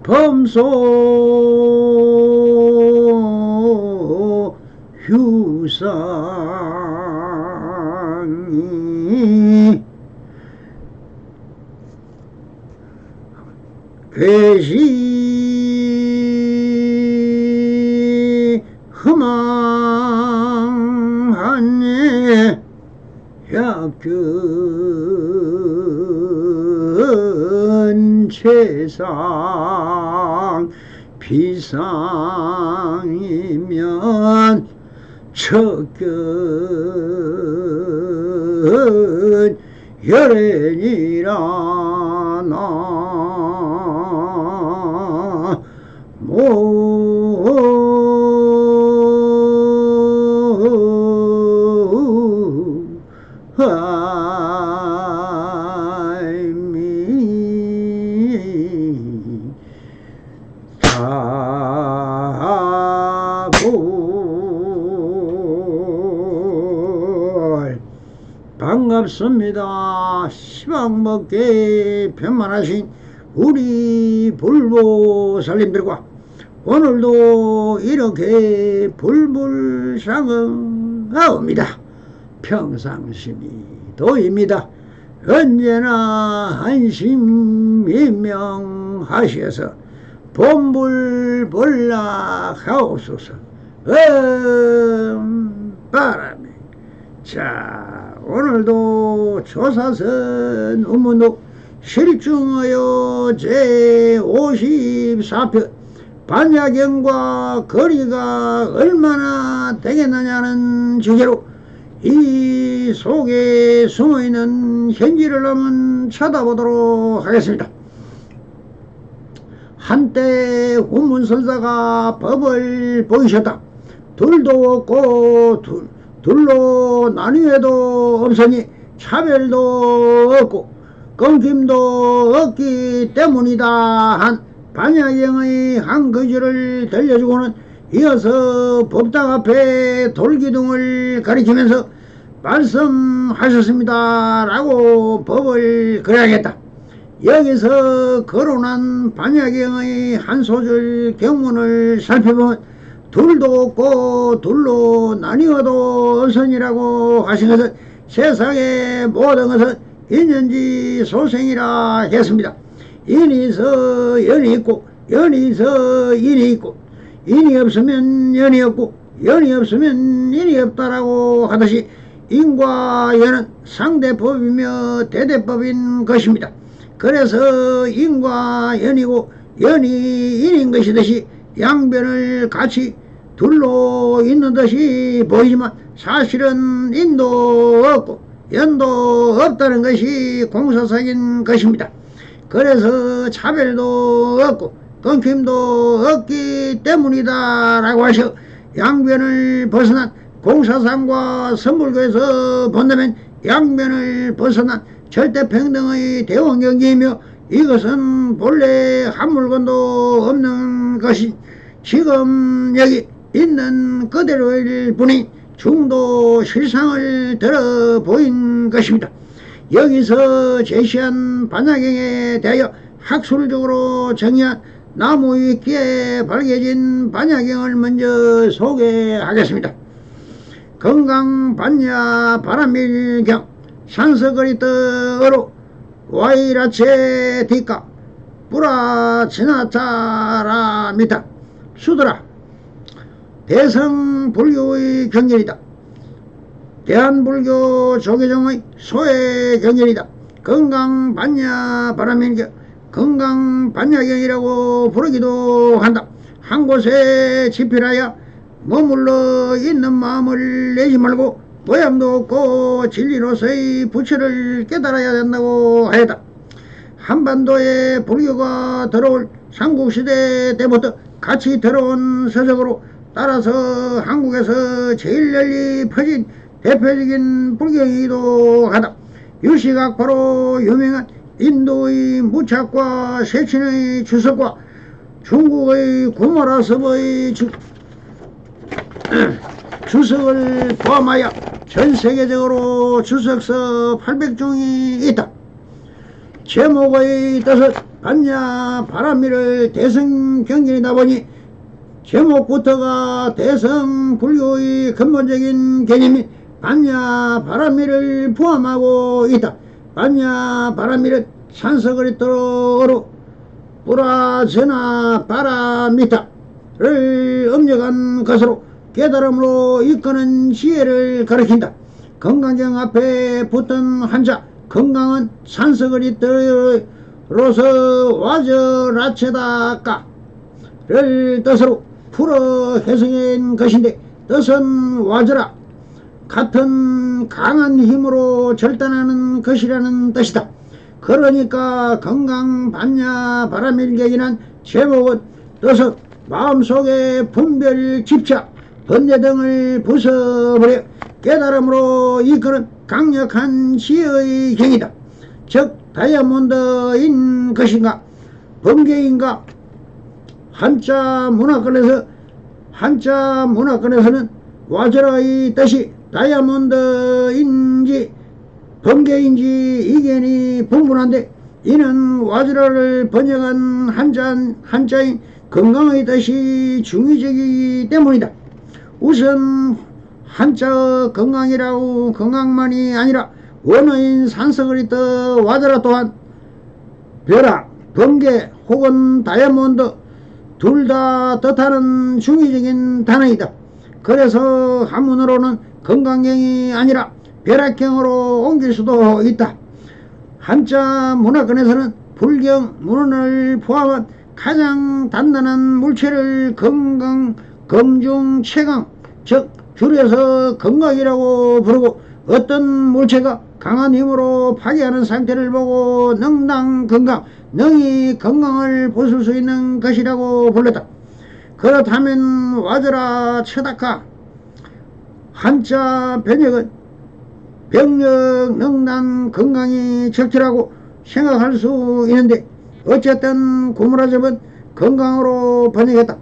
범소 휴상이 괴시 흠망하네 약근 최상 비상이면 척근 열애니라 나 반갑습니다. 시방먹게 편만하신 우리 불보살님들과 오늘도 이렇게 불불상응하옵니다. 평상심이 도입니다. 언제나 한심이명하셔서 본불본락하옵소서. 바람에 자 오늘도 조사선 우문록 실중하여 제54편 반야경과 거리가 얼마나 되겠느냐는 주제로 이 속에 숨어있는 현지를 한번 쳐다보도록 하겠습니다. 한때 훈문선사가 법을 보이셨다. 둘도 없고 둘로 나뉘어도 없으니 차별도 없고 끊김도 없기 때문이다 한 반야경의 한 거지를 들려주고는 이어서 법당 앞에 돌기둥을 가리키면서 말씀하셨습니다 라고 법을 그려야겠다. 여기서 거론한 반야경의 한 소절 경문을 살펴보면 둘도 없고 둘로 나뉘어도 없으니라고 하신 것은 세상의 모든 것은 인연지 소생이라 했습니다. 인이 있어 연이 있고 연이 있어 인이 있고 인이 없으면 연이 없고 연이 없으면 인이 없다라고 하듯이 인과 연은 상대법이며 대대법인 것입니다. 그래서 인과 연이고 연이 인인 것이듯이 양변을 같이 둘로 있는 듯이 보이지만 사실은 인도 없고 연도 없다는 것이 공사상인 것입니다. 그래서 차별도 없고 끊김도 없기 때문이다 라고 하셔 양변을 벗어난 공사상과 선불교에서 본다면 양변을 벗어난 절대평등의 대원경기이며 이것은 본래 한 물건도 없는 것이 지금 여기 있는 그대로일 뿐이 중도 실상을 들어 보인 것입니다. 여기서 제시한 반야경에 대하여 학술적으로 정의한 나무 위키에 밝혀진 반야경을 먼저 소개하겠습니다. 건강반야 바람일경 산서거리떠어로 와이라체 디카 뿌라 지나차라 미타 수드라 대성불교의 경전이다. 대한불교 조계종의 소의 경전이다. 건강반야 바람일경 건강반야경이라고 부르기도 한다. 한 곳에 집필하여 머물러 있는 마음을 내지 말고 모양도 없고 진리로서의 부처를 깨달아야 된다고 하였다. 한반도에 불교가 들어올 삼국시대 때부터 같이 들어온 서적으로 따라서 한국에서 제일 널리 퍼진 대표적인 불교이기도 하다. 유시각파로 유명한 인도의 무착과 세친의 주석과 중국의 구마라섭의 주석을 포함하여 전 세계적으로 주석서 800종이 있다. 제목의 뜻은 반야 바람이를 대성경전이다 보니 제목부터가 대성불교의 근본적인 개념이 반야 바람이를 포함하고 있다. 반야 바람이는 산서그리트어로 뿌라저나 바라미타를 음력한 것으로 깨달음으로 이끄는 지혜를 가리킨다. 건강경 앞에 붙은 한자 건강은 산서그리트어로서 와저라체다까를 뜻으로 풀어 해석한 것인데 뜻은 와저라 같은 강한 힘으로 절단하는 것이라는 뜻이다. 그러니까 건강 반야 바람일객이란 제목은 뜻은 마음속에 분별 집착 번뇌 등을 부숴버려 깨달음으로 이끄는 강력한 지혜의 경이다. 즉 다이아몬드인 것인가 번개인가. 한자 문화권에서는 와저라의 뜻이 다이아몬드인지 번개인지 이견이 분분한데 이는 와저라를 번역한 한자인 건강의 뜻이 중의적이기 때문이다. 우선 한자의 건강이라고 건강만이 아니라 원어인 산스크리트 와저라 또한 벼락, 번개 혹은 다이아몬드 둘 다 뜻하는 중의적인 단어이다. 그래서 한문으로는 건강경이 아니라 벼락경으로 옮길 수도 있다. 한자 문화권에서는 불경, 문헌을 포함한 가장 단단한 물체를 검중, 최강, 즉 줄여서 건강이라고 부르고 어떤 물체가 강한 힘으로 파괴하는 상태를 보고 능당 건강, 능히 건강을 부술 수 있는 것이라고 불렀다. 그렇다면 와저라 체다카 한자 번역은 병력, 능단, 건강이 적절하고 생각할 수 있는데 어쨌든 구무라접은 건강으로 번역했다.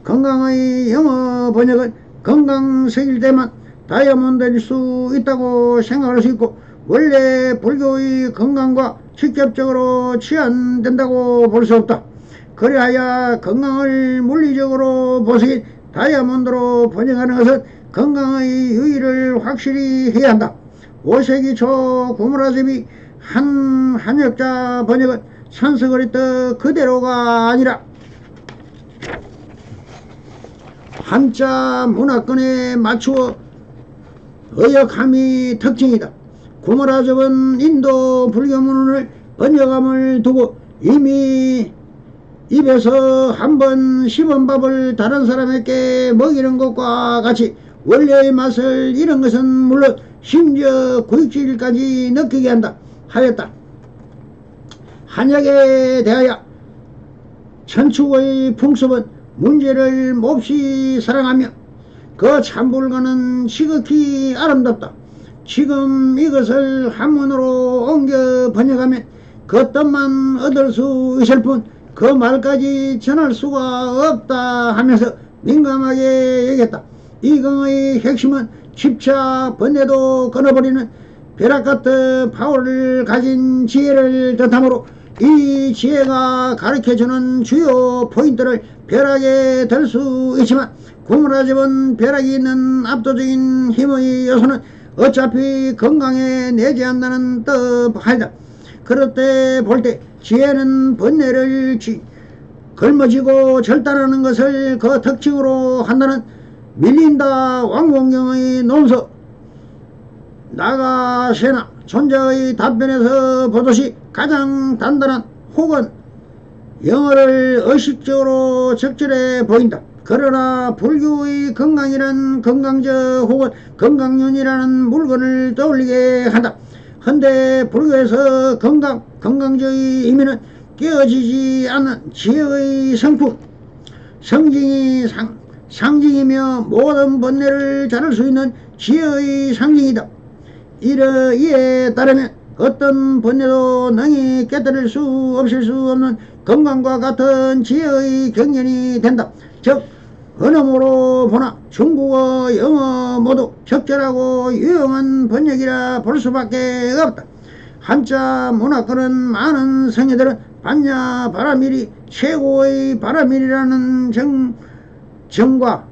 건강의 영어 번역은 건강색일 때만 다이아몬드일 수 있다고 생각할 수 있고 원래 불교의 건강과 직접적으로 치환된다고 볼 수 없다. 그리하여 건강을 물리적으로 보석인 다이아몬드로 번역하는 것은 건강의 유의를 확실히 해야 한다. 5세기 초 구무라접이 한역자 번역은 산스크리트 그대로가 아니라 한자 문화권에 맞추어 의역함이 특징이다. 구무라접은 인도 불교문을 번역함을 두고 이미 입에서 한번 씹은 밥을 다른 사람에게 먹이는 것과 같이 원래의 맛을 잃은 것은 물론 심지어 구익질까지 느끼게 한다 하였다. 한약에 대하여 천축의 풍습은 문제를 몹시 사랑하며 그 참불가는 지극히 아름답다. 지금 이것을 한문으로 옮겨 번역하면 그 뜻만 얻을 수 있을 뿐 그 말까지 전할 수가 없다 하면서 민감하게 얘기했다. 이 경의 핵심은 집착 번뇌도 끊어버리는 벼락같은 파워를 가진 지혜를 뜻하므로 이 지혜가 가르쳐주는 주요 포인트를 벼락에 들 수 있지만 구무라접은 벼락이 있는 압도적인 힘의 요소는 어차피 건강에 내재한다는 뜻하다. 그럴 때 볼 때 지혜는 번뇌를 걸머지고 절단하는 것을 그 특징으로 한다는 밀린다 왕공경의 논서 나가세나 존자의 답변에서 보듯이 가장 단단한 혹은 영어를 의식적으로 적절해 보인다. 그러나 불교의 건강이란 건강적 혹은 건강윤이라는 물건을 떠올리게 한다. 헌데 불교에서 건강적의 의미는 깨어지지 않는 지혜의 성품, 상징이며 모든 번뇌를 자를 수 있는 지혜의 상징이다. 이에 따르면 어떤 번뇌도 능히 깨뜨릴 수 없을 수 없는 건강과 같은 지혜의 경연이 된다. 즉 언어로 보나 중국어, 영어 모두 적절하고 유용한 번역이라 볼 수밖에 없다. 한자 문화권은 많은 성애들은 반야 바라밀이 최고의 바라밀이라는 정과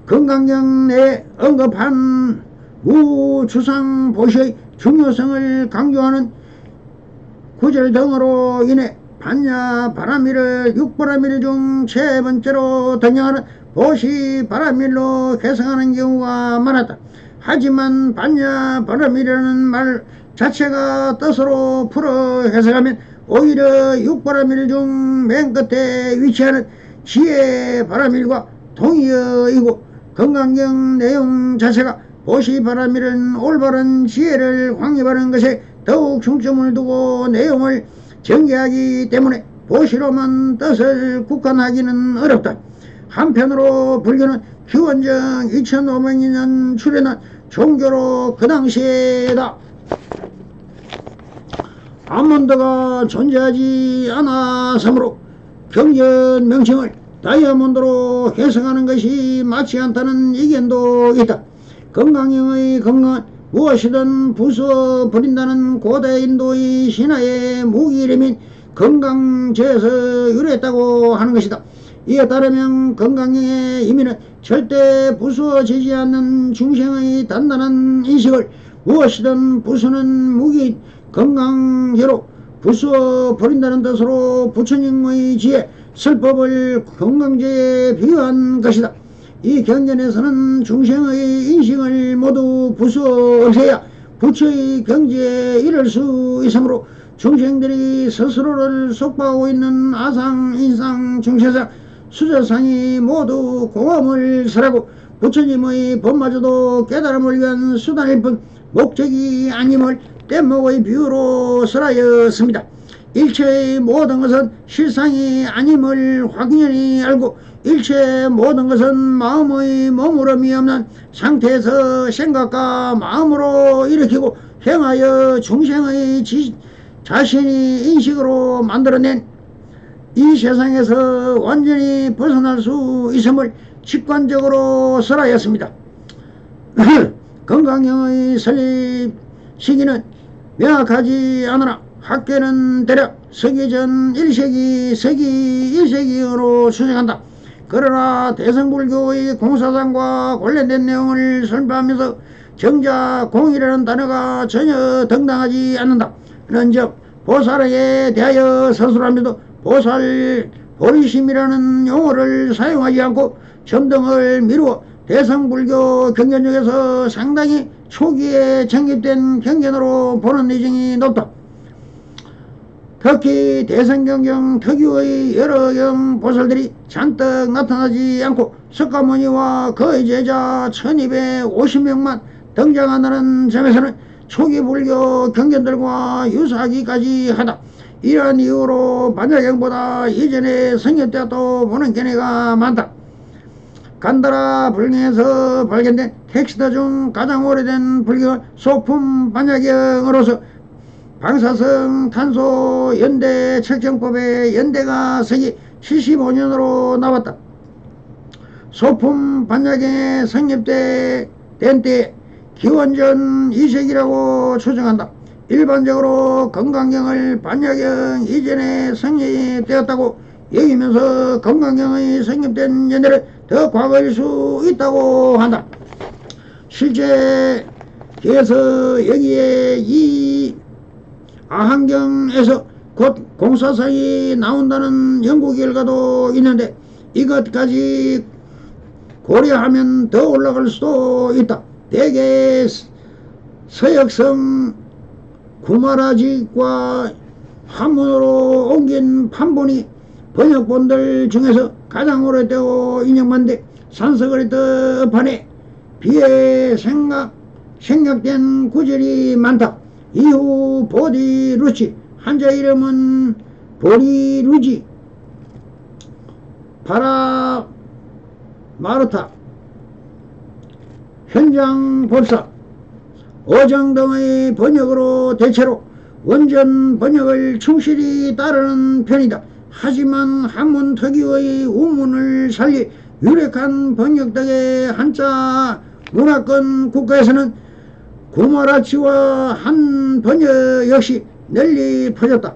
건강경 내에 언급한 무주상 보시의 중요성을 강조하는 구절 등으로 인해 반야 바라밀을 육바라밀 중 세 번째로 등장하는 보시 바라밀로 해석하는 경우가 많았다. 하지만 반야 바라밀이라는 말 자체가 뜻으로 풀어 해석하면 오히려 육바라밀 중 맨 끝에 위치하는 지혜 바라밀과 동의어이고 건강경 내용 자체가 보시 바라밀은 올바른 지혜를 확립하는 것에 더욱 중점을 두고 내용을 전개하기 때문에 보시로만 뜻을 국한하기는 어렵다. 한편으로 불교는 기원전 2500년 출현한 종교로 그 당시에다 아몬드가 존재하지 않았으므로 경전 명칭을 다이아몬드로 해석하는 것이 맞지 않다는 의견도 있다. 건강형의 건강은 무엇이든 부수어 버린다는 고대 인도의 신화의 무기 이름인 건강제에서 유래했다고 하는 것이다. 이에 따르면 건강형의 의미는 절대 부수어지지 않는 중생의 단단한 인식을 무엇이든 부수는 무기 건강제로 부수어 버린다는 뜻으로 부처님의 지혜 설법을 건강제에 비유한 것이다. 이 경전에서는 중생의 인식을 모두 부수어 없애야 부처의 경지에 이를 수 있으므로 중생들이 스스로를 속박하고 있는 아상, 인상, 중세상, 수저상이 모두 공허함을 설하고 부처님의 법마저도 깨달음을 위한 수단일 뿐 목적이 아님을 뗏목의 비유로 설하였습니다. 일체의 모든 것은 실상이 아님을 확연히 알고 일체의 모든 것은 마음의 머무름이 없는 상태에서 생각과 마음으로 일으키고 행하여 중생의 자신이 인식으로 만들어낸 이 세상에서 완전히 벗어날 수 있음을 직관적으로 설하였습니다. 건강형의 설립 시기는 명확하지 않으나 학계는 대략 서기전 1세기, 서기 1세기로 추정한다. 그러나 대성불교의 공사상과 관련된 내용을 설명하면서 정작 공이라는 단어가 전혀 등장하지 않는다. 는즉 보살에 대하여 서술하면서 보살, 보리심이라는 용어를 사용하지 않고 점등을 미루어 대성불교 경전중에서 상당히 초기에 정립된 경전으로 보는 내정이 높다. 특히 대성경경 특유의 여러 경 보살들이 잔뜩 나타나지 않고 석가모니와 그의 제자 1250명만 등장한다는 점에서는 초기 불교 경전들과 유사하기까지 하다. 이러한 이유로 반야경보다 이전에 성립되었다고 보는 견해가 많다. 간다라 불경에서 발견된 텍스트 중 가장 오래된 불경은 소품 반야경으로서 방사성 탄소 연대 책정법의 연대가 서기 75년으로 나왔다. 소품 반야경에 성립된 때에 기원전 2세기라고 추정한다. 일반적으로 건강경을 반야경 이전에 성립되었다고 여기면서 건강경의 성립된 연대를 더 과거일 수 있다고 한다. 실제 그래서 여기에 이 아한경에서 곧 공사상이 나온다는 연구 결과도 있는데 이것까지 고려하면 더 올라갈 수도 있다. 대개 서역성 구마라직과 한문으로 옮긴 판본이 번역본들 중에서 가장 오래되고 인정받는데 산서그리트 판에 비해 생략된 구절이 많다. 이후 보디루치, 한자 이름은 보리루지, 바라마르타, 현장법사, 어정 등의 번역으로 대체로 원전 번역을 충실히 따르는 편이다. 하지만 한문 특유의 우문을 살리 유력한 번역 등의 한자 문화권 국가에서는 구마라치와 한 번역 역시 널리 퍼졌다.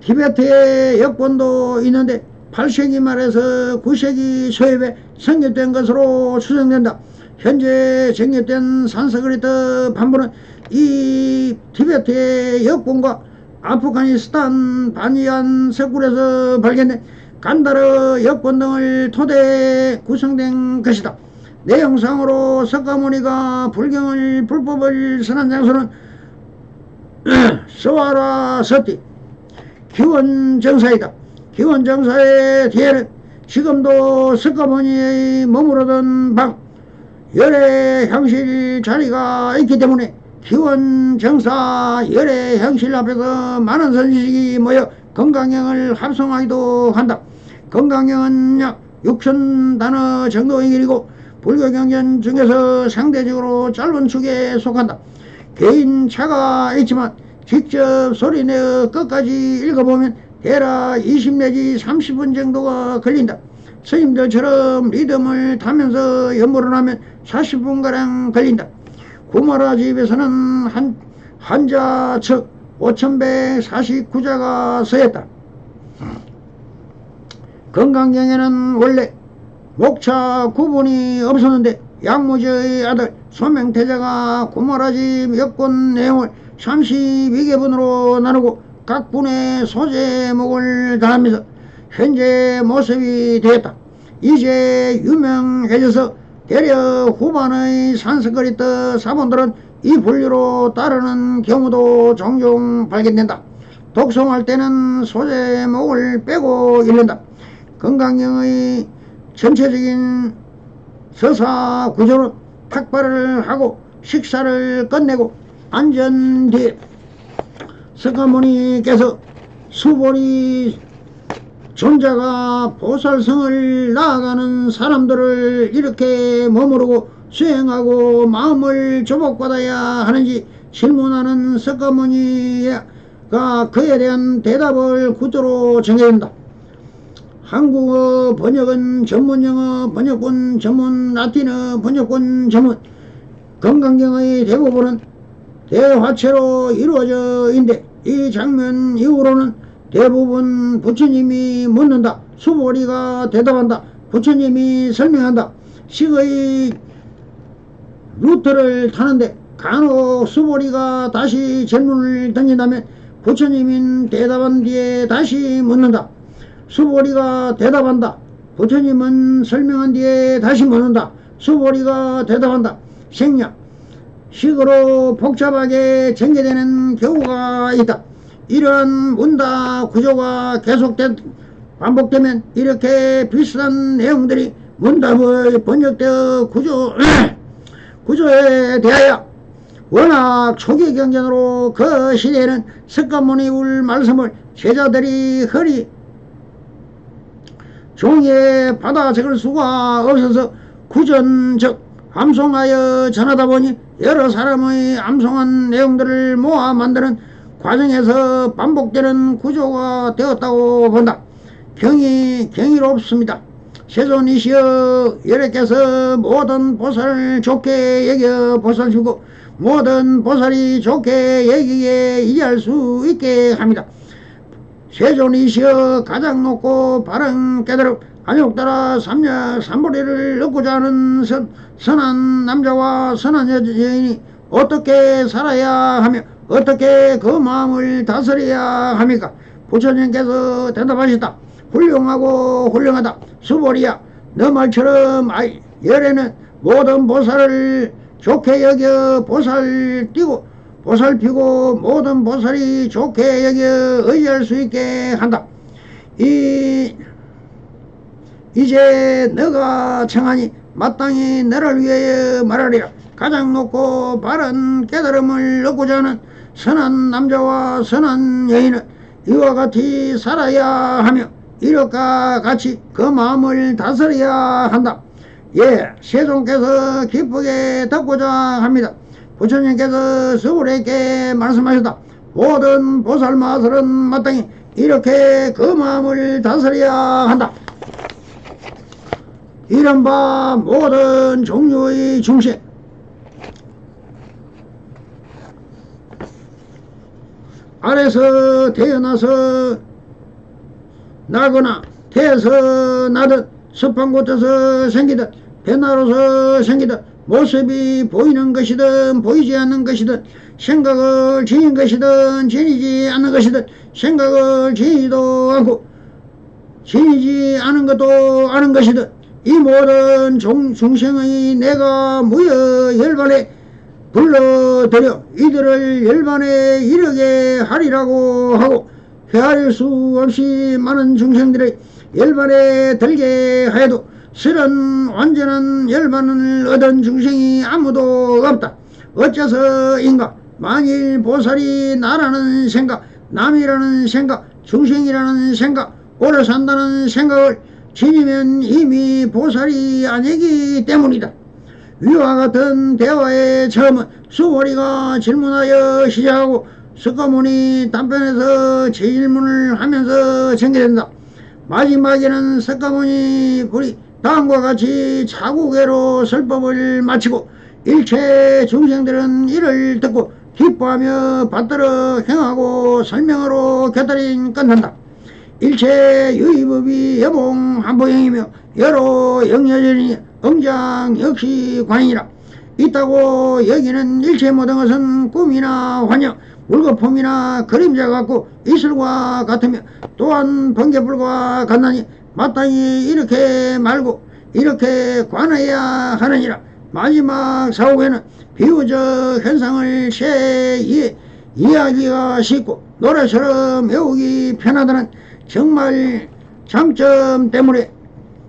티베트의 여권도 있는데 8세기 말에서 9세기 초엽에 성립된 것으로 추정된다. 현재 정립된 산스크리트 반부는 이 티베트의 여권과 아프가니스탄 바니안 석굴에서 발견된 간다르 여권 등을 토대에 구성된 것이다. 내용상으로 석가모니가 불법을 선한 장소는 스와라서티 기원정사이다. 기원정사의 뒤에는 지금도 석가모니의 머무르던 방 열애향실 자리가 있기 때문에 기원정사 열애향실 앞에서 많은 선지식이 모여 건강경을 합성하기도 한다. 건강경은 약 6,000단어 정도의 길이고 불교 경전 중에서 상대적으로 짧은 축에 속한다. 개인차가 있지만 직접 소리내어 끝까지 읽어보면 대략 20 내지 30분 정도가 걸린다. 스님들처럼 리듬을 타면서 연보를 하면 40분가량 걸린다. 구마라 집에서는 한자 측 5149자가 서였다. 건강경에는 원래 목차 구분이 없었는데 양무지의 아들 소명태자가 구마라집 여권 내용을 32개분으로 나누고 각 분의 소제목을 다하면서 현재 모습이 되었다. 이제 유명해져서 대려 후반의 산스크리트 사본들은 이 분류로 따르는 경우도 종종 발견된다. 독송할 때는 소제목을 빼고 읽는다. 건강경의 전체적인 서사 구조는 탁발을 하고 식사를 끝내고 앉은 뒤에 석가모니께서 수보리 존자가 보살성을 나아가는 사람들을 이렇게 머무르고 수행하고 마음을 조복받아야 하는지 질문하는 석가모니가 그에 대한 대답을 구조로 정해진다. 한국어 번역은 전문 영어 번역본 전문 라틴어 번역본 전문 건강경의 대부분은 대화체로 이루어져 있는데 이 장면 이후로는 대부분 부처님이 묻는다. 수보리가 대답한다. 부처님이 설명한다. 식의 루트를 타는데 간혹 수보리가 다시 질문을 던진다면 부처님은 대답한 뒤에 다시 묻는다. 수보리가 대답한다. 부처님은 설명한 뒤에 다시 묻는다. 수보리가 대답한다. 생략 식으로 복잡하게 전개되는 경우가 있다. 이러한 문답 구조가 반복되면 이렇게 비슷한 내용들이 문답의 번역되어 구조에 대하여 워낙 초기 경전으로 그 시대에는 석가모니의 말씀을 제자들이 허리 종이에 받아 적을 수가 없어서 구전 즉 암송하여 전하다 보니 여러 사람의 암송한 내용들을 모아 만드는 과정에서 반복되는 구조가 되었다고 본다. 경이롭습니다. 세존이시여 여러께서 모든 보살을 좋게 여겨 보살주고 모든 보살이 좋게 여기에 이해할 수 있게 합니다. 세존이시여 가장 높고 바른 깨달음 안욕따라 삼보리를 얻고자 하는 선한 남자와 선한 여인이 어떻게 살아야 하며 어떻게 그 마음을 다스려야 합니까? 부처님께서 대답하셨다. 훌륭하고 훌륭하다. 수보리야 너 말처럼 열애는 모든 보살을 좋게 여겨 보살피고 모든 보살이 좋게 여겨 의지할 수 있게 한다. 이제 너가 청하니 마땅히 너를 위하여 말하리라. 가장 높고 바른 깨달음을 얻고자 하는 선한 남자와 선한 여인은 이와 같이 살아야 하며 이것과 같이 그 마음을 다스려야 한다. 예, 세존께서 기쁘게 듣고자 합니다. 부처님께서 서울에게 말씀하셨다. 모든 보살마술은 마땅히 이렇게 그 마음을 다스려야 한다. 이른바 모든 종류의 중생 아래서 태어나서 나거나 태에서 나듯 습한 곳에서 생기듯 변화로서 생기듯 모습이 보이는 것이든 보이지 않는 것이든 생각을 지닌 것이든 지니지 않는 것이든 생각을 지니지도 않고 지니지 않은 것도 아는 것이든 이 모든 중생의 내가 무여 열반에 불러들여 이들을 열반에 이르게 하리라고 하고 헤아릴 수 없이 많은 중생들의 열반에 들게 하여도 실은 완전한 열반을 얻은 중생이 아무도 없다. 어째서인가? 만일 보살이 나라는 생각, 남이라는 생각, 중생이라는 생각, 오래 산다는 생각을 지니면 이미 보살이 아니기 때문이다. 위와 같은 대화의 처음은 수월이가 질문하여 시작하고 석가모니 답변에서 질문을 하면서 전개된다. 마지막에는 석가모니 불이 다음과 같이 자국애로 설법을 마치고 일체 중생들은 이를 듣고 기뻐하며 받들어 행하고 설명으로 곁들인 끝난다. 일체 유의법이 여봉 한보형이며 여로 영여전이 응장 역시 관이라. 있다고 여기는 일체 모든 것은 꿈이나 환영, 물거품이나 그림자 같고 이슬과 같으며 또한 번개불과 같나니 마땅히 이렇게 말고 이렇게 관해야 하느니라. 마지막 사후에는 비유적 현상을 이해하기가 쉽고 노래처럼 외우기 편하다는 정말 장점 때문에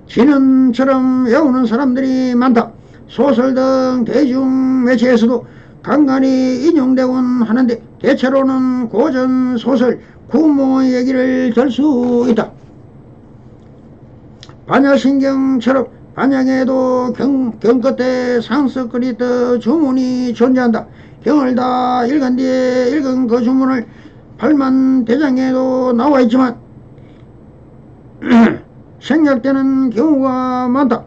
진언처럼 외우는 사람들이 많다. 소설 등 대중 매체에서도 간간히 인용되곤 하는데 대체로는 고전 소설 구모의 얘기를 들 수 있다. 반야신경처럼 반야에도 경 끝에 상스크리트 주문이 존재한다. 경을 다 읽은 뒤에 읽은 그 주문을 팔만 대장에도 나와 있지만 생략되는 경우가 많다.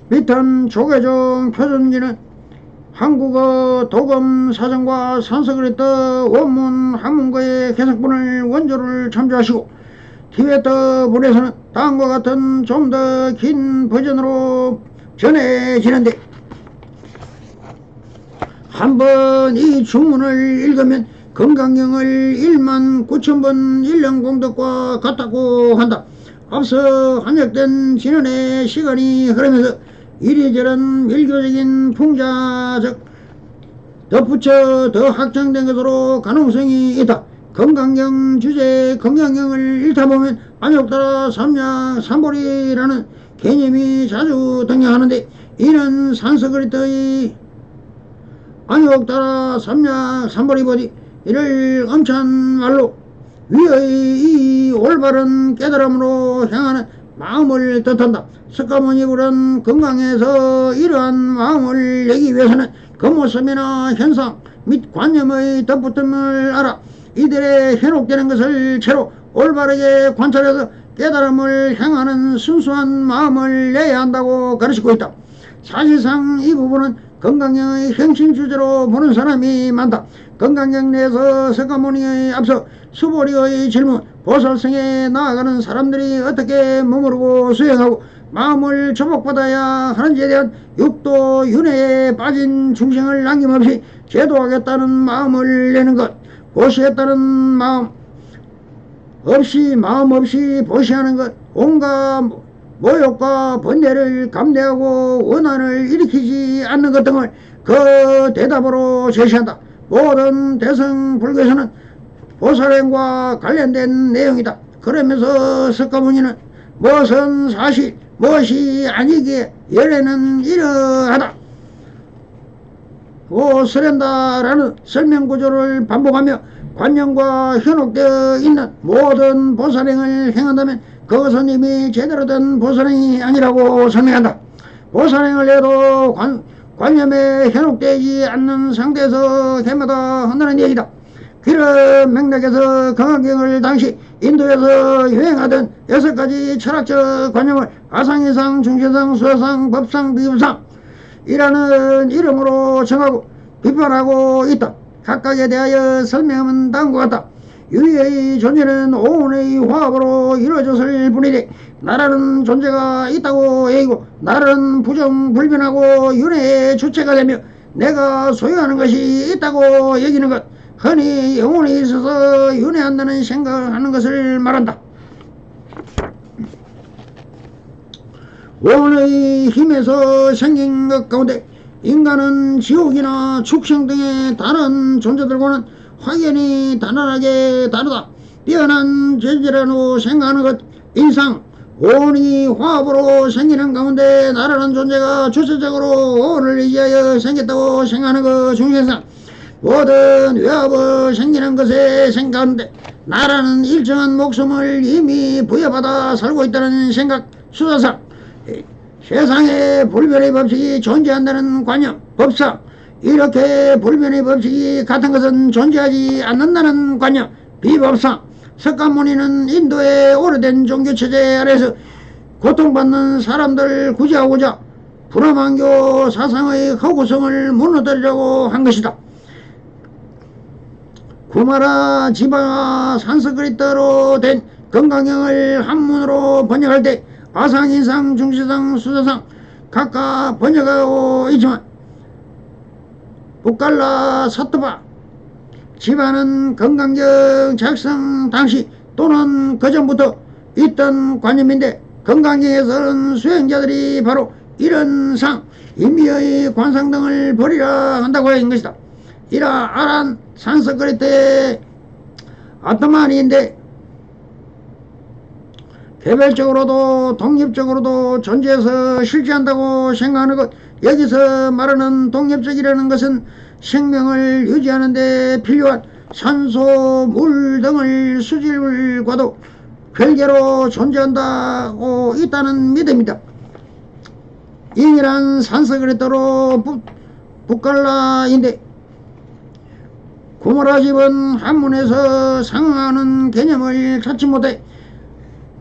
밑은 조계종 표준지는 한국어 도금 사전과 산스크리트 원문 한문거의 해석본을 원조를 참조하시고 티베트 문에서는 다음과 같은 좀 더 긴 버전으로 전해지는데 한번 이 주문을 읽으면 건강경을 19,000번 1년 공덕과 같다고 한다. 앞서 한역된 진언의 시간이 흐르면서 이리저런 밀교적인 풍자적 덧붙여 더 확장된 것으로 가능성이 있다. 건강경 주제 건강경을 읽다 보면 안욕따라 삼약 삼보리라는 개념이 자주 등장하는데 이는 산스크리트의 안욕따라 삼약 삼보리보디 이를 엄찬 말로 위의 이 올바른 깨달음으로 향하는 마음을 뜻한다. 석가모니 불은 건강에서 이러한 마음을 내기 위해서는 겉모습이나 현상 및 관념의 덧붙음을 알아 이들의 현혹되는 것을 채로 올바르게 관찰해서 깨달음을 향하는 순수한 마음을 내야 한다고 가르치고 있다. 사실상 이 부분은 건강경의 행신 주제로 보는 사람이 많다. 건강경 내에서 석가모니의 앞서 수보리의 질문, 보살성에 나아가는 사람들이 어떻게 머무르고 수행하고 마음을 조복받아야 하는지에 대한 육도 윤회에 빠진 중생을 남김없이 제도하겠다는 마음을 내는 것, 보시겠다는 마음 없이 보시하는 것, 온갖 모욕과 번뇌를 감내하고 원한을 일으키지 않는 것 등을 그 대답으로 제시한다. 모든 대승 불교에서는 보살행과 관련된 내용이다. 그러면서 석가모니는 무엇은 사실 무엇이 아니기에 열애는 이러하다 고 설한다라는 설명구조를 반복하며 관념과 현혹되어 있는 모든 보살행을 행한다면 그것은 이미 제대로 된 보살행이 아니라고 설명한다. 보살행을 해도 관념에 현혹되지 않는 상태에서 해마다 한다는 얘기다. 그런 맥락에서 건강경을 당시 인도에서 유행하던 6가지 철학적 관념을 아상이상, 중세상, 수화상, 법상, 비법상 이라는 이름으로 정하고 비판하고 있다. 각각에 대하여 설명하면 다음과 같다. 유의의 존재는 오온의 화합으로 이루어졌을 뿐이되 나라는 존재가 있다고 여기고 나라는 부정불변하고 윤회의 주체가 되며 내가 소유하는 것이 있다고 여기는 것, 흔히 영혼이 있어서 윤회한다는 생각하는 것을 말한다. 오온의 힘에서 생긴 것 가운데 인간은 지옥이나 축생 등의 다른 존재들과는 확연히 단란하게 다르다. 뛰어난 존재라고 생각하는 것, 인상, 오온이 화합으로 생기는 가운데 나라는 존재가 주체적으로 오온을 의지하여 생겼다고 생각하는 것, 중생상, 모든 외압을 생기는 것에 생각하는데 나라는 일정한 목숨을 이미 부여받아 살고 있다는 생각, 수사상, 세상에 불변의 법칙이 존재한다는 관념, 법상, 이렇게 불변의 법칙이 같은 것은 존재하지 않는다는 관념, 비법상, 석가모니는 인도의 오래된 종교체제 아래서 고통받는 사람들 구제하고자 브라만교 사상의 허구성을 무너뜨리려고 한 것이다. 구마라 지바와 산스크리트로 된 건강경을 한문으로 번역할 때 아상, 인상, 중시상, 수사상 각각 번역하고 있지만 북갈라 사토바 지바는 건강경 작성 당시 또는 그전부터 있던 관념인데 건강경에서는 수행자들이 바로 이런 상, 인미의 관상 등을 버리라 한다고 한 것이다. 이라 아란 산스크리트의 아트마니인데 개별적으로도 독립적으로도 존재해서 실제한다고 생각하는 것, 여기서 말하는 독립적이라는 것은 생명을 유지하는 데 필요한 산소, 물 등을 수질과도 별개로 존재한다고 있다는 믿음이다. 인이란 산스크리트로 북갈라인데 구마라집은 한문에서 상하는 개념을 찾지 못해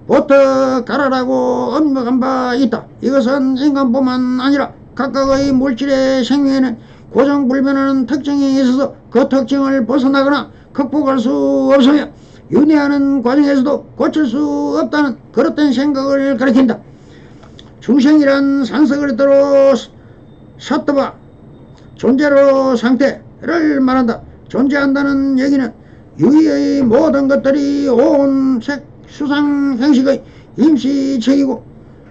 보터 가라라고 언급한 바 있다. 이것은 인간뿐만 아니라 각각의 물질의 생명에는 고정불변하는 특징이 있어서 그 특징을 벗어나거나 극복할 수 없으며 윤회하는 과정에서도 고칠 수 없다는 그릇된 생각을 가리킨다. 중생이란 산스크리트로 사토바 존재로 상태를 말한다. 존재한다는 얘기는 유의의 모든 것들이 온 수상 형식의 임시체이고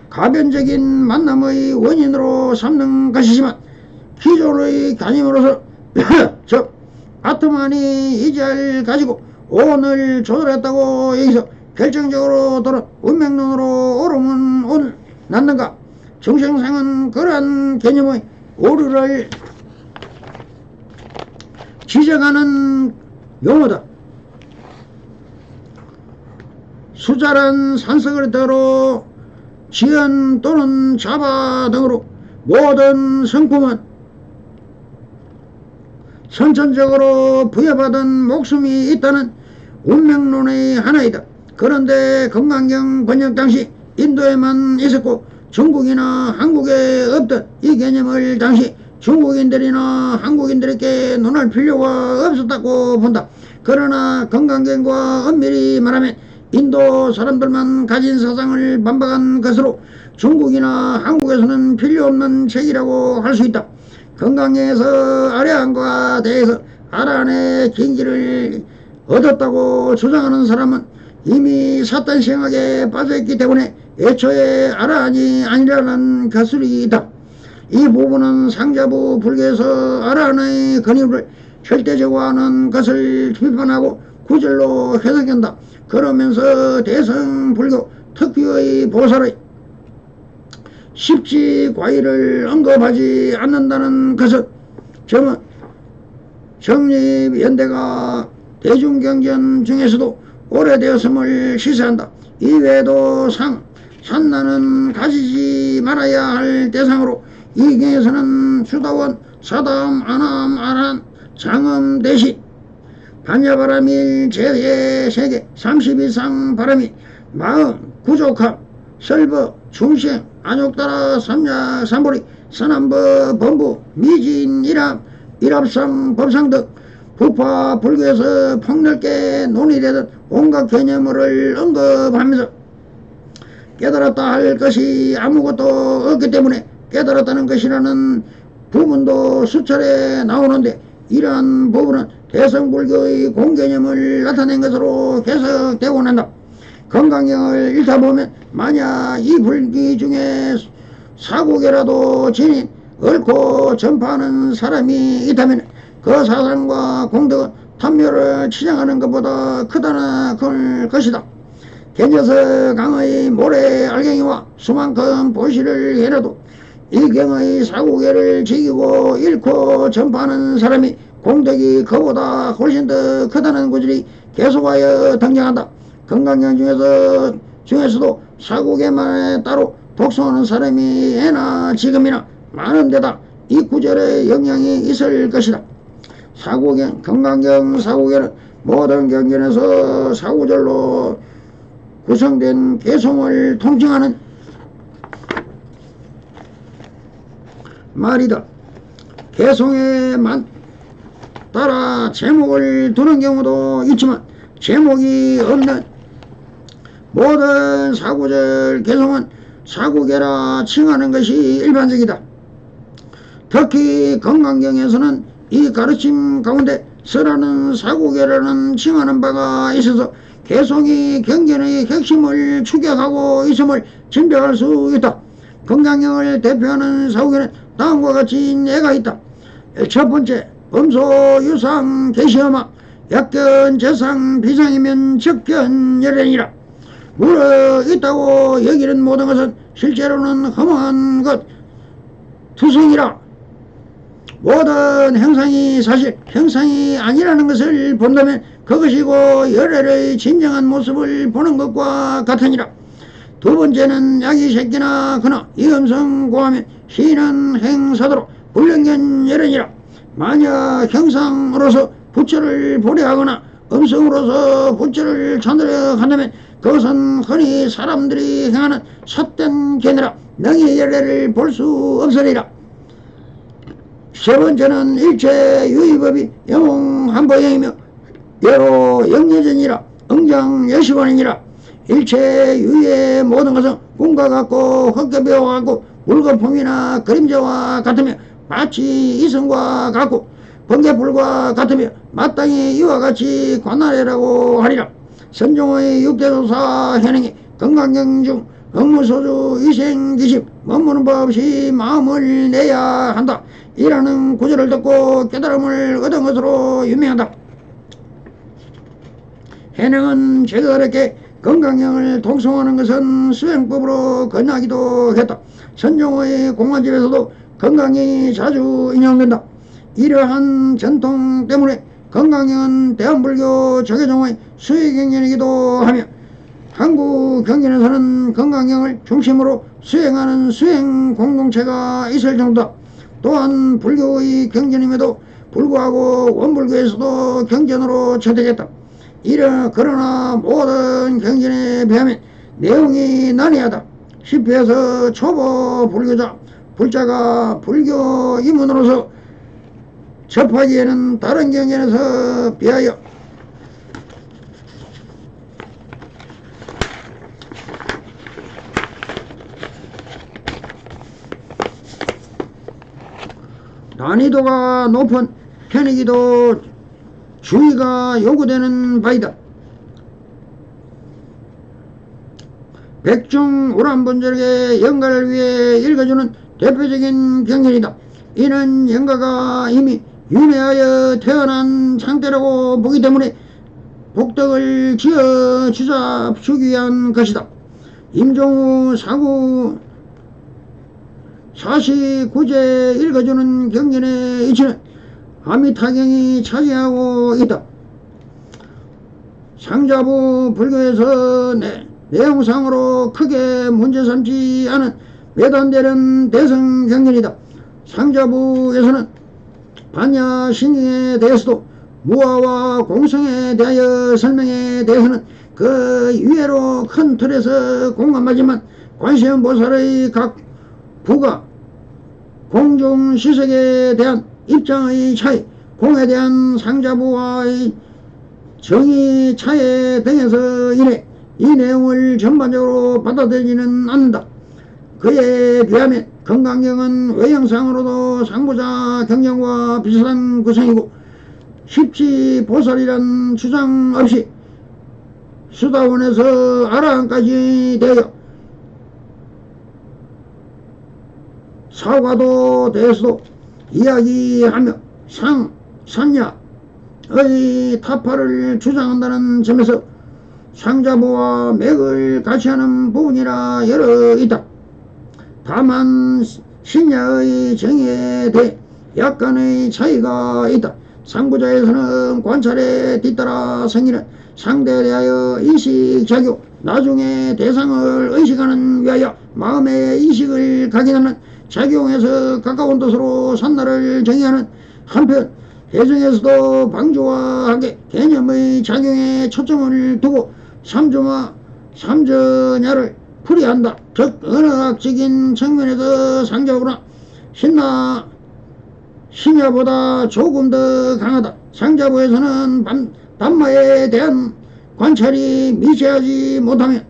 가변적인 만남의 원인으로 삼는 것이지만 기존의 개념으로서 즉 아트만이 이 자를 가지고 오온을 조절했다고 여기서 결정적으로 또는 운명론으로 옳으면 오늘 낳는가, 중생상은 그러한 개념의 오류를 지적하는 용어다. 수자란 산스크리트로 지연 또는 자바 등으로 모든 성품은 선천적으로 부여받은 목숨이 있다는 운명론의 하나이다. 그런데 건강경 번역 당시 인도에만 있었고 중국이나 한국에 없던 이 개념을 당시 중국인들이나 한국인들에게 논할 필요가 없었다고 본다. 그러나 건강경과 엄밀히 말하면 인도 사람들만 가진 사상을 반박한 것으로 중국이나 한국에서는 필요 없는 책이라고 할 수 있다. 건강경에서 아뢰한과 대해서 아란의 kin기를 얻었다고 주장하는 사람은 이미 사탄 생각에 빠져있기 때문에 애초에 아란이 아니라는 것이 있다. 이 부분은 상자부 불교에서 아란의 근입을 절대적화하는 것을 비판하고 구절로 해석한다. 그러면서 대성불교 특유의 보살의 십지과의를 언급하지 않는다는 것은 저는 정립연대가 대중경전 중에서도 오래되었음을 시사한다. 이외에도 산나는 가지지 말아야 할 대상으로 이 경에서는 수다원, 사담, 아남, 아란, 장엄 대신 반야바라밀 제의 세계 30이상 바람이 마음, 구족함, 설법, 중생, 안욕따라, 삼약, 삼보리, 선암법, 범부, 미진, 일합, 일합상, 법상 등 부파 불교에서 폭넓게 논의되던 온갖 개념을 언급하면서 깨달았다 할 것이 아무것도 없기 때문에 깨달았다는 것이라는 부분도 수차례 나오는데, 이러한 부분은 대성불교의 공개념을 나타낸 것으로 해석되고 난다. 건강경을 읽다 보면 만약 이 불기 중에 사고계라도 지닌 옳고 전파하는 사람이 있다면 그 사상과 공덕은 탐묘를 치장하는 것보다 크다나 클 것이다. 견져서 강의 모래 알갱이와 수만큼 보시를 해놔도 이 경의 사고계를 지키고 읽고 전파하는 사람이 공덕이 그보다 훨씬 더 크다는 구절이 계속하여 등장한다. 건강경 중에서도 사고계만에 따로 독송하는 사람이 예나 지금이나 많은 데다 이 구절에 영향이 있을 것이다. 사고경, 건강경 사고계는 모든 경전에서 사구절로 구성된 개송을 통칭하는 말이다. 개송에만 따라 제목을 두는 경우도 있지만 제목이 없는 모든 사구절 개송은 사구계라 칭하는 것이 일반적이다. 특히 건강경에서는 이 가르침 가운데 설하는 사구계라는 칭하는 바가 있어서 개송이 경전의 핵심을 추격하고 있음을 짐작할 수 있다. 건강경을 대표하는 사구계는 다음과 같이 예가 있다. 첫 번째, 범소 유상 개시엄마 약견 재상 비상이면 적견 열연이라. 물어 있다고 여기는 모든 것은 실제로는 허망한 것 투성이라. 모든 형상이 사실 형상이 아니라는 것을 본다면 그것이고 열애의 진정한 모습을 보는 것과 같으니라. 두 번째는 약이 새끼나 그나 이음성 고하면 시는 행사도록 불령견 열애니라. 만약 형상으로서 부처를 보려하거나 음성으로서 부처를 찾으려 한다면 그것은 흔히 사람들이 행하는 삿된 견이라 능히 열애를 볼 수 없으리라. 세 번째는 일체 유의법이 영웅한보영이며 여로 영예전이라 응장여시관이니라. 일체 유의의 모든 것은 꿈과 같고 헛개비와 같고 물거품이나 그림자와 같으며 마치 이성과 같고 번개불과 같으며 마땅히 이와 같이 관할이라고 하리라. 선종의 육대조사 현행이 건강경 중 업무소주 위생기심 머무는 법 없이 마음을 내야 한다. 이라는 구절을 듣고 깨달음을 얻은 것으로 유명하다. 해능은 제가 어렵게 건강경을 독송하는 것은 수행법으로 건하기도 했다. 선종의 공안집에서도 건강경이 자주 인용된다. 이러한 전통 때문에 건강경은 대한불교 적외종의 수행경전이기도 하며 한국 경전에서는 건강경을 중심으로 수행하는 수행 공동체가 있을 정도다. 또한 불교의 경전임에도 불구하고 원불교에서도 경전으로 채택했다. 그러나 모든 경전에 비하면 내용이 난해하다. 시피해서 초보 불교자, 불자가 불교 입문으로서 접하기에는 다른 경전에서 비하여 난이도가 높은 편이기도 주의가 요구되는 바이다. 백중 우람본절의 영가를 위해 읽어주는 대표적인 경전이다. 이는 영가가 이미 윤회하여 태어난 상태라고 보기 때문에 복덕을 지어 주기 위한 것이다. 임종우 사구 49제 읽어주는 경전의 이치는 아미타경이 차지하고 있다. 상자부 불교에서 내용상으로 크게 문제 삼지 않은 외단되는 대성경전이다. 상자부에서는 반야신경에 대해서도 무아와 공성에 대하여 설명에 대해서는 그 이외로 큰 틀에서 공감하지만 관세음보살의 각 부가 공중시석에 대한 입장의 차이, 공에 대한 상자부와의 정의 차이 등에서 인해 이 내용을 전반적으로 받아들이지는 않는다. 그에 비하면 건강경은 외형상으로도 상부자 경전과 비슷한 구성이고 십지보살이란 주장 없이 수다원에서 아라한까지 되어 사과도 대해서도 이야기하며 산야의 타파를 주장한다는 점에서 상자부와 맥을 같이 하는 부분이라 여러 있다. 다만 신야의 정의에 대해 약간의 차이가 있다. 상부자에서는 관찰에 뒤따라 생기는 상대에 대하여 인식작용, 나중에 대상을 의식하는 위하여 마음의 인식을 각인하는 작용에서 가까운 뜻으로 산나를 정의하는 한편 대중에서도 방주와 하게 개념의 작용에 초점을 두고 삼저냐를 풀이한다. 즉 언어학적인 측면에서 상자보다 신야보다 조금 더 강하다. 상자부에서는 단마에 대한 관찰이 미세하지 못하면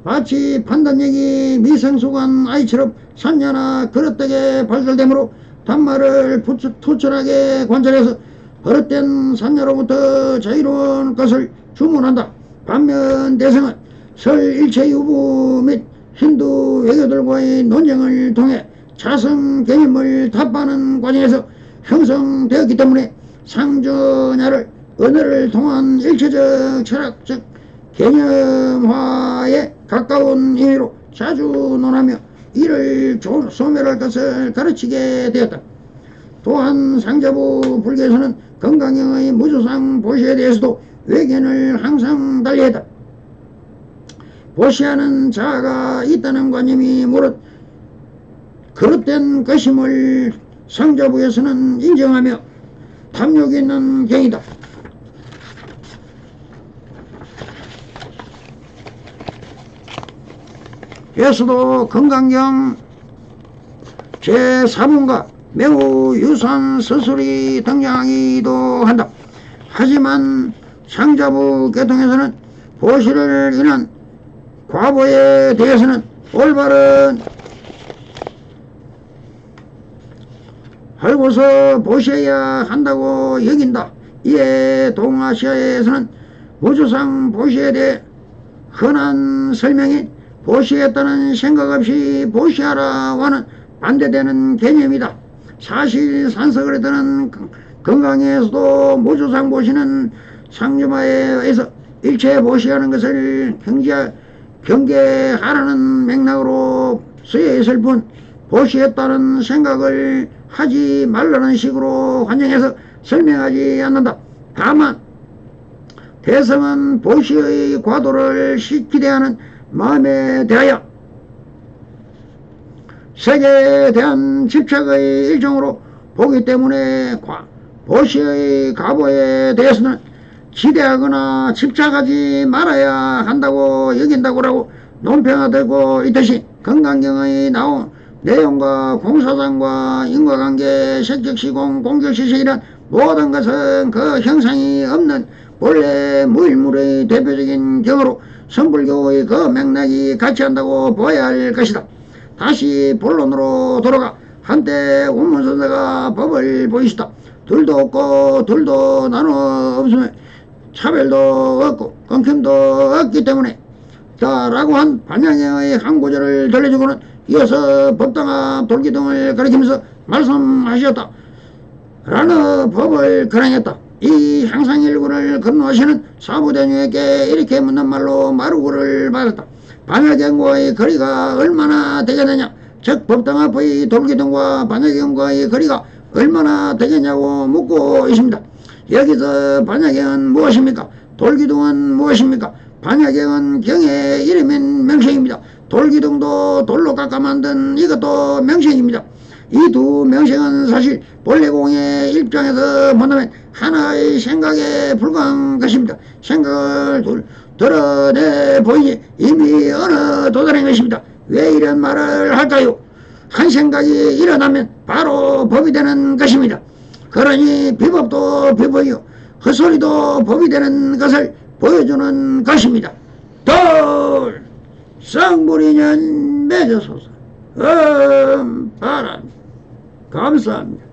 마치 판단력이 미성숙한 아이처럼 산야나 그릇되게 발달되므로 단마를 투철하게 관찰해서 버릇된 산야로부터 자유로운 것을 주문한다. 반면 대성은 설일체유부 및 힌두 외교들과의 논쟁을 통해 자성 개념을 타파하는 과정에서 형성되었기 때문에 상저냐를 언어를 통한 일체적 철학적 개념화에 가까운 의미로 자주 논하며 이를 소멸할 것을 가르치게 되었다. 또한 상자부 불교에서는 건강경의 무주상 보시에 대해서도 외견을 항상 달리했다. 보시하는 자아가 있다는 관념이 무릇 그릇된 것임을 상자부에서는 인정하며 탐욕이 있는 경이다. 예수도 건강경 제4문과 매우 유사한 서술이 등장하기도 한다. 하지만 상자부 계통에서는 보시를 인한 과보에 대해서는 올바른 알고서 보셔야 한다고 여긴다. 이에 동아시아에서는 무주상 보시에 대해 흔한 설명이 보시했다는 생각 없이 보시하라고 하는 반대되는 개념이다. 사실 산석을 드는 건강에서도 무주상 보시는 상주마에 의해서 일체 보시하는 것을 경계하라는 맥락으로 쓰여 있을 뿐 보시했다는 생각을 하지 말라는 식으로 환영해서 설명하지 않는다. 다만 대성은 보시의 과도를 기대하는 마음에 대하여 세계에 대한 집착의 일종으로 보기 때문에 보시의 가보에 대해서는 기대하거나 집착하지 말아야 한다고 여긴다고 논평하되고 있듯이 건강경의 나온 내용과 공사상과 인과관계, 색적시공, 공격시색이란 모든 것은 그 형상이 없는 본래 무일물의 대표적인 경우로 선불교의 그 맥락이 같이한다고 보아야 할 것이다. 다시 본론으로 돌아가 한때 원문선사가 법을 보이시다. 둘도 없고 둘도 나눠 없으면 차별도 없고 끊김도 없기 때문에 라고 한 반야경의 한 구절을 들려주고는 이어서 법당합 돌기둥을 가리키면서 말씀하셨다. 라는 법을 근행했다. 이 향상일구를 건너하시는 사부대녀에게 이렇게 묻는 말로 마루구를 받았다. 반야경과의 거리가 얼마나 되겠느냐. 즉 법당합의 돌기둥과 반야경과의 거리가 얼마나 되겠냐고 묻고 있습니다. 여기서 반야경은 무엇입니까? 돌기둥은 무엇입니까? 반야경은 경의 이름인 명칭입니다. 돌기둥도 돌로 깎아 만든 이것도 명칭입니다. 이 두 명칭은 사실 본래 공의 입장에서 본다면 하나의 생각에 불과한 것입니다. 생각을 드러내 보이니 이미 어느 도달한 것입니다. 왜 이런 말을 할까요? 한 생각이 일어나면 바로 법이 되는 것입니다. 그러니 비법도 비법이요 헛소리도 법이 되는 것을 보여주는 것입니다. 돌 쌍불이년 맺어소서. 바람 감사합니다.